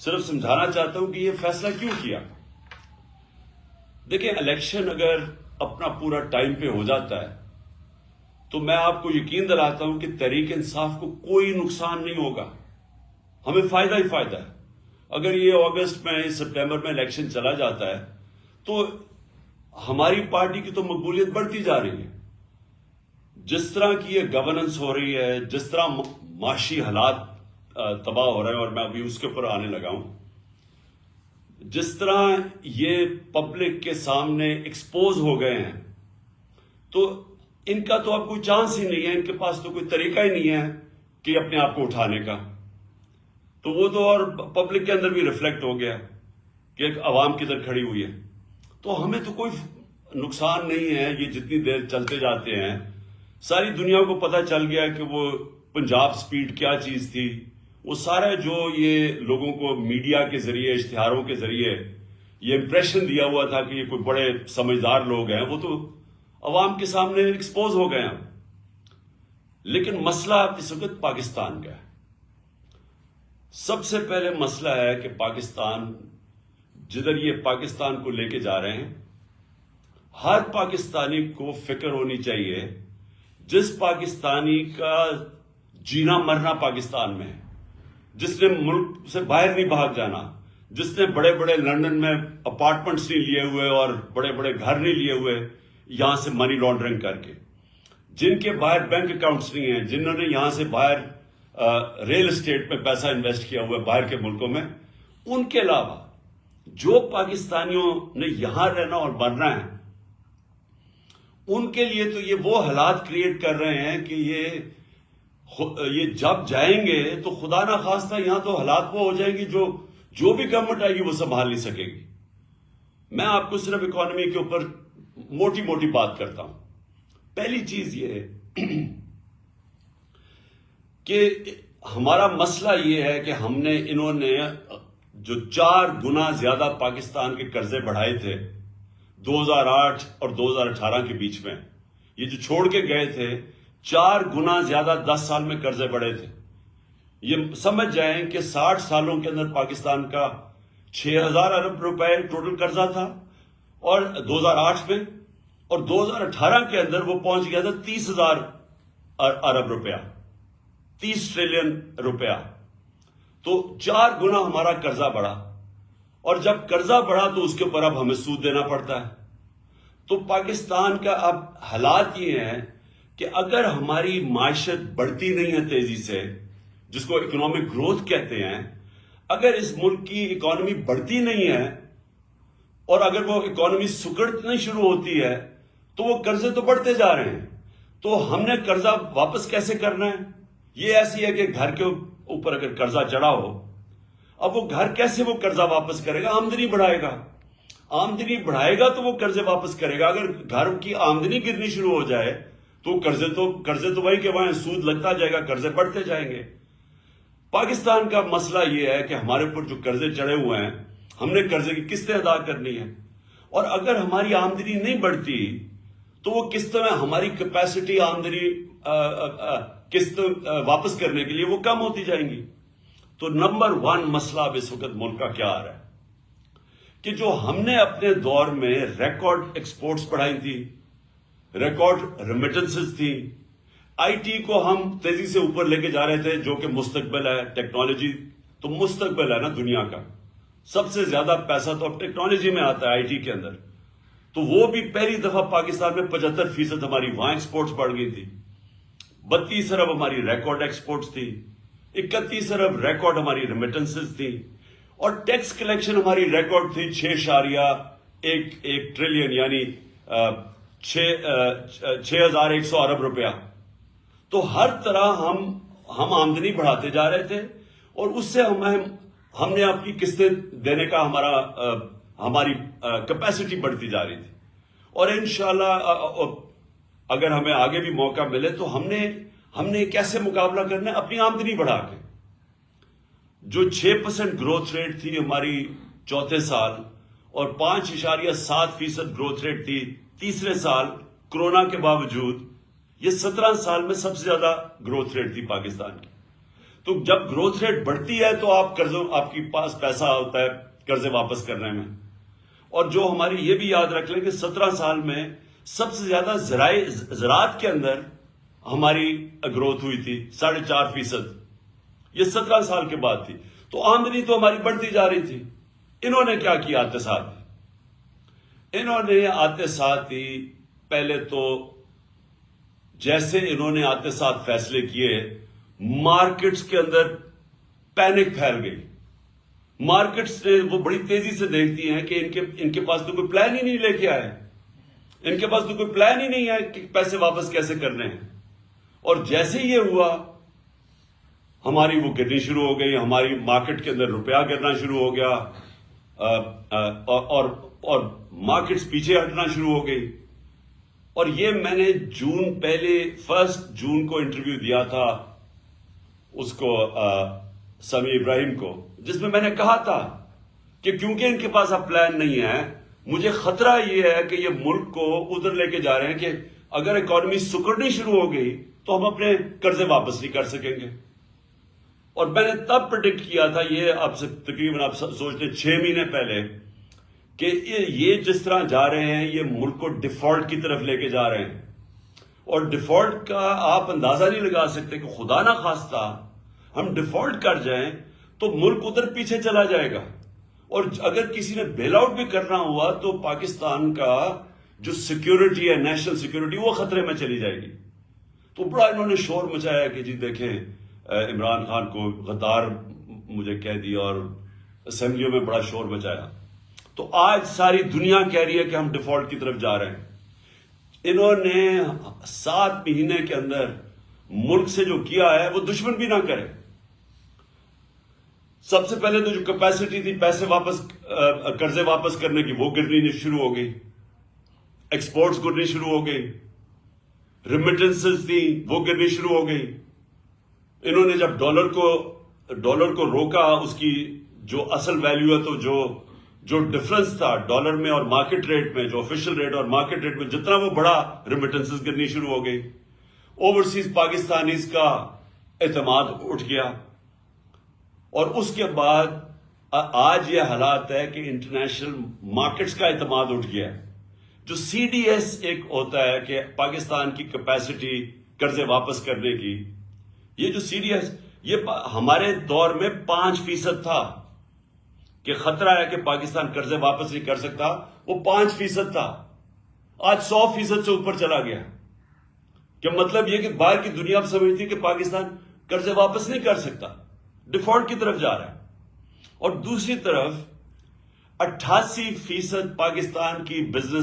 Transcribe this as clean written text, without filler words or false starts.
صرف سمجھانا چاہتا ہوں کہ یہ فیصلہ کیوں کیا. دیکھیں، الیکشن اگر اپنا پورا ٹائم پہ ہو جاتا ہے تو میں آپ کو یقین دلاتا ہوں کہ تحریک انصاف کو کوئی نقصان نہیں ہوگا، ہمیں فائدہ ہی فائدہ ہے. اگر یہ اگست میں سپٹمبر میں الیکشن چلا جاتا ہے تو ہماری پارٹی کی تو مقبولیت بڑھتی جا رہی ہے. جس طرح کی یہ گورننس ہو رہی ہے، جس طرح معاشی حالات تباہ ہو رہے ہیں، اور میں ابھی اس کے اوپر آنے لگا ہوں، جس طرح یہ پبلک کے سامنے ایکسپوز ہو گئے ہیں، تو ان کا تو اب کوئی چانس ہی نہیں ہے، ان کے پاس تو کوئی طریقہ ہی نہیں ہے کہ اپنے آپ کو اٹھانے کا. تو وہ تو اور پبلک کے اندر بھی ریفلیکٹ ہو گیا کہ ایک عوام کدھر کھڑی ہوئی ہے. تو ہمیں تو کوئی نقصان نہیں ہے یہ جتنی دیر چلتے جاتے ہیں. ساری دنیا کو پتہ چل گیا کہ وہ پنجاب سپیڈ کیا چیز تھی. وہ سارا جو یہ لوگوں کو میڈیا کے ذریعے، اشتہاروں کے ذریعے یہ امپریشن دیا ہوا تھا کہ یہ کوئی بڑے سمجھدار لوگ ہیں، وہ تو عوام کے سامنے ایکسپوز ہو گئے ہیں. لیکن مسئلہ اس وقت پاکستان کا ہے. سب سے پہلے مسئلہ ہے کہ پاکستان، جدھر یہ پاکستان کو لے کے جا رہے ہیں، ہر پاکستانی کو فکر ہونی چاہیے جس پاکستانی کا جینا مرنا پاکستان میں ہے، جس نے ملک سے باہر نہیں بھاگ جانا، جس نے بڑے بڑے لندن میں اپارٹمنٹس نہیں لیے ہوئے اور بڑے بڑے گھر نہیں لیے ہوئے یہاں سے منی لانڈرنگ کر کے، جن کے باہر بینک اکاؤنٹس نہیں ہیں، جنہوں نے یہاں سے باہر ریل اسٹیٹ میں پیسہ انویسٹ کیا ہوا ہے باہر کے ملکوں میں. ان کے علاوہ جو پاکستانیوں نے یہاں رہنا اور بننا ہے، ان کے لیے تو یہ وہ حالات کریٹ کر رہے ہیں کہ یہ جب جائیں گے تو خدا نہ خواستہ یہاں تو حالات وہ ہو جائیں گی جو بھی گورنمنٹ آئے گی وہ سنبھال نہیں سکے گی. میں آپ کو صرف اکانومی کے اوپر موٹی موٹی بات کرتا ہوں. پہلی چیز یہ ہے کہ ہمارا مسئلہ یہ ہے کہ انہوں نے جو 4 گنا زیادہ پاکستان کے قرضے بڑھائے تھے 2008 اور 2018 کے بیچ میں، یہ جو چھوڑ کے گئے تھے 4 گنا زیادہ 10 سال میں قرضے بڑھے تھے. یہ سمجھ جائیں کہ 60 سالوں کے اندر پاکستان کا 6,000 ارب روپے ٹوٹل قرضہ تھا اور 2008 میں، اور 2018 کے اندر وہ پہنچ گیا تھا 30,000 ارب روپیہ، 30 ٹریلین روپیہ. تو 4 گنا ہمارا قرضہ بڑھا، اور جب قرضہ بڑھا تو اس کے اوپر اب ہمیں سود دینا پڑتا ہے. تو پاکستان کا اب حالات یہ ہیں کہ اگر ہماری معیشت بڑھتی نہیں ہے تیزی سے، جس کو اکنامک گروتھ کہتے ہیں، اگر اس ملک کی اکانومی بڑھتی نہیں ہے اور اگر وہ اکانومی سکڑنا شروع ہوتی ہے تو وہ قرضے تو بڑھتے جا رہے ہیں. تو ہم نے قرضہ واپس کیسے کرنا ہے؟ یہ ایسی ہے کہ گھر کے اوپر اگر قرضہ چڑھا ہو، اب وہ گھر کیسے وہ قرضہ واپس کرے گا؟ آمدنی بڑھائے گا. آمدنی بڑھائے گا تو وہ قرضے واپس کرے گا. اگر گھر کی آمدنی گرنی شروع ہو جائے تو قرضے تو وہیں کے وہیں سود لگتا جائے گا، قرضے بڑھتے جائیں گے. پاکستان کا مسئلہ یہ ہے کہ ہمارے اوپر جو قرضے چڑھے ہوئے ہیں، ہم نے قرضے کی قسطیں ادا کرنی ہے، اور اگر ہماری آمدنی نہیں بڑھتی تو وہ قسط میں ہماری کیپیسٹی آمدنی قسط واپس کرنے کے لیے وہ کم ہوتی جائیں گی. تو نمبر 1 مسئلہ اب اس وقت ملک کا کیا آ رہا ہے کہ جو ہم نے اپنے دور میں ریکارڈ ایکسپورٹس بڑھائی تھی، ریکارڈ ریمیٹنسز تھی، آئی ٹی کو ہم تیزی سے اوپر لے کے جا رہے تھے، جو کہ مستقبل ہے. ٹیکنالوجی تو مستقبل ہے نا دنیا کا، سب سے زیادہ پیسہ تو اب ٹیکنالوجی میں آتا ہے، آئی ٹی کے اندر. تو وہ بھی پہلی دفعہ پاکستان میں 75% ہماری وہاں ایکسپورٹس بڑھ گئی تھی. 32 ارب ہماری ریکارڈ ایکسپورٹس تھی، 31 ارب ریکارڈ ہماری ریمیٹنسز تھی، اور ٹیکس کلیکشن ہماری ریکارڈ تھی 6.1 ٹریلین، یعنی 6,100 ارب روپیہ. تو ہر طرح ہم آمدنی بڑھاتے جا رہے تھے، اور اس سے ہم نے اپنی قسطیں دینے کا ہماری کیپیسٹی بڑھتی جا رہی تھی. اور انشاءاللہ اگر ہمیں آگے بھی موقع ملے تو ہم نے کیسے مقابلہ کرنا ہے؟ اپنی آمدنی بڑھا کے. جو 6% گروتھ ریٹ تھی ہماری چوتھے سال، اور 5.7% گروتھ ریٹ تھی تیسرے سال کورونا کے باوجود، یہ 17 سال میں سب سے زیادہ گروتھ ریٹ تھی پاکستان کی. تو جب گروتھ ریٹ بڑھتی ہے تو آپ کے پاس پیسہ ہوتا ہے قرضے واپس کرنے میں. اور جو ہماری یہ بھی یاد رکھ لیں کہ 17 سال میں سب سے زیادہ زراعت کے اندر ہماری گروتھ ہوئی تھی 4.5%. یہ 17 سال کے بعد تھی. تو آمدنی تو ہماری بڑھتی جا رہی تھی. انہوں نے کیا کیا آتے ساتھ؟ انہوں نے آتے ساتھ ہی پہلے تو جیسے انہوں نے آتے ساتھ فیصلے کیے، مارکیٹس کے اندر پینک پھیل گئی. مارکیٹس نے وہ بڑی تیزی سے دیکھتی ہیں کہ ان کے پاس تو کوئی پلان ہی نہیں لے کے آئے، ان کے پاس تو کوئی پلان ہی نہیں ہے کہ پیسے واپس کیسے کرنے ہیں. اور جیسے یہ ہوا ہماری وہ گرنی شروع ہو گئی، ہماری مارکیٹ کے اندر روپیہ گرنا شروع ہو گیا، اور مارکیٹس پیچھے ہٹنا شروع ہو گئی. اور یہ میں نے پہلے 1 جون کو انٹرویو دیا تھا اس کو سمیع ابراہیم کو، جس میں نے کہا تھا کہ کیونکہ ان کے پاس اب پلان نہیں ہے، مجھے خطرہ یہ ہے کہ یہ ملک کو ادھر لے کے جا رہے ہیں کہ اگر اکانومی سکڑنی شروع ہو گئی تو ہم اپنے قرضے واپس نہیں کر سکیں گے. اور میں نے تب پریڈکٹ کیا تھا، یہ آپ سے تقریباً آپ سوچ لیں 6 مہینے پہلے، کہ یہ جس طرح جا رہے ہیں یہ ملک کو ڈیفالٹ کی طرف لے کے جا رہے ہیں. اور ڈیفالٹ کا آپ اندازہ نہیں لگا سکتے کہ خدا نہ خواستہ ہم ڈیفالٹ کر جائیں تو ملک ادھر پیچھے چلا جائے گا. اور اگر کسی نے بیل آؤٹ بھی کرنا ہوا تو پاکستان کا جو سیکیورٹی ہے، نیشنل سیکیورٹی، وہ خطرے میں چلی جائے گی. تو بڑا انہوں نے شور مچایا کہ جی دیکھیں عمران خان کو غدار مجھے کہہ دیا، اور اسمبلیوں میں بڑا شور مچایا. تو آج ساری دنیا کہہ رہی ہے کہ ہم ڈیفالٹ کی طرف جا رہے ہیں. انہوں نے 7 مہینے کے اندر ملک سے جو کیا ہے وہ دشمن بھی نہ کرے. سب سے پہلے تو جو کیپیسٹی تھی قرضے واپس کرنے کی، وہ گرنی شروع ہو گئی، ایکسپورٹس گرنی شروع ہو گئی، ریمیٹنسز تھی وہ گرنی شروع ہو گئی. انہوں نے جب ڈالر کو روکا، اس کی جو اصل ویلیو ہے، تو جو ڈفرنس تھا ڈالر میں اور مارکیٹ ریٹ میں، جو آفیشل ریٹ اور مارکیٹ ریٹ میں جتنا وہ بڑا، ریمیٹنسز گرنی شروع ہو گئی. اوورسیز پاکستانیز کا اعتماد اٹھ گیا. اور اس کے بعد آج یہ حالات ہے کہ انٹرنیشنل مارکیٹس کا اعتماد اٹھ گیا. جو سی ڈی ایس ایک ہوتا ہے کہ پاکستان کی کیپیسٹی قرضے واپس کرنے کی، یہ جو سی ڈی ایس، یہ ہمارے دور میں 5% تھا کہ خطرہ ہے کہ پاکستان قرضے واپس نہیں کر سکتا، وہ 5% تھا. آج 100% سے اوپر چلا گیا. کہ مطلب یہ کہ باہر کی دنیا اب سمجھتی ہے کہ پاکستان قرضے واپس نہیں کر سکتا، ڈیفالٹ کی طرف جا رہا ہے. اور دوسری طرف 88% پاکستان کی بزنس